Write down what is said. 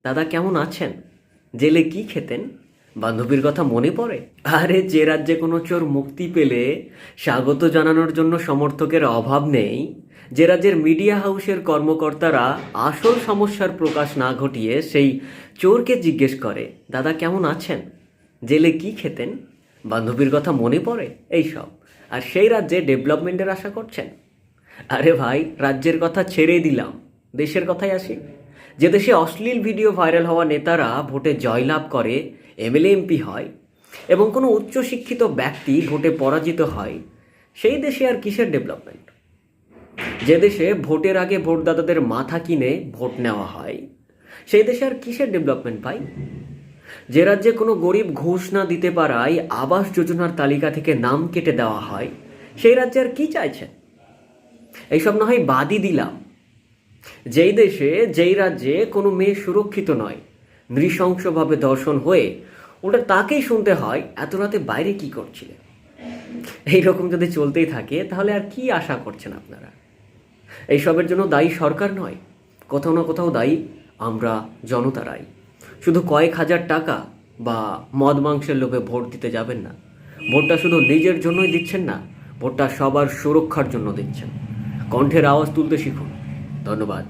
দাদা কেমন আছেন? জেলে কি খেতেন? বান্ধবীর কথা মনে পড়ে? আরে যে রাজ্যে কোনো চোর মুক্তি পেলে স্বাগত জানানোর জন্য সমর্থকের অভাব নেই, যে রাজ্যের মিডিয়া হাউসের কর্মকর্তারা আসল সমস্যার প্রকাশ না ঘটিয়ে সেই চোরকে জিজ্ঞেস করে, দাদা কেমন আছেন? জেলে কি খেতেন? বান্ধবীর কথা মনে পড়ে? এইসব। আর সেই রাজ্যে ডেভেলপমেন্টের আশা করছেন? আরে ভাই, রাজ্যের কথা ছেড়েই দিলাম, দেশের কথায় আসি। যে দেশে অশ্লীল ভিডিও ভাইরাল হওয়া নেতারা ভোটে জয়লাভ করে, এমএলএ এমপি হয়, এবং কোনো উচ্চশিক্ষিত ব্যক্তি ভোটে পরাজিত হয়, সেই দেশে আর কিসের ডেভেলপমেন্ট? যে দেশে ভোটের আগে ভোটদাতাদের মাথা কিনে ভোট নেওয়া হয়, সেই দেশে আর কিসের ডেভেলপমেন্ট ভাই? যে রাজ্যে কোনো গরিব ঘুষ না দিতে পারায় আবাস যোজনার তালিকা থেকে নাম কেটে দেওয়া হয়, সেই রাজ্যে আর কি চাইছেন? এইসব না হয় বাদই দিলাম, যেই দেশে যেই রাজ্যে কোনো মেয়ে সুরক্ষিত নয়, নৃশংসভাবে ধর্ষণ হয়ে ওটা তাকেই শুনতে হয়, এত রাতে বাইরে কি করছিলে? এইরকম যদি চলতেই থাকে তাহলে আর কি আশা করছেন আপনারা? এইসবের জন্য দায়ী সরকার নয়, কোথাও না কোথাও দায়ী আমরা জনতারাই। শুধু কয়েক হাজার টাকা বা মদ মাংসের লোভে ভোট দিতে যাবেন না। ভোটটা শুধু নিজের জন্যই দিচ্ছেন না, ভোটটা সবার সুরক্ষার জন্য দিচ্ছেন। কণ্ঠের আওয়াজ তুলতে শিখুন। ধন্যবাদ।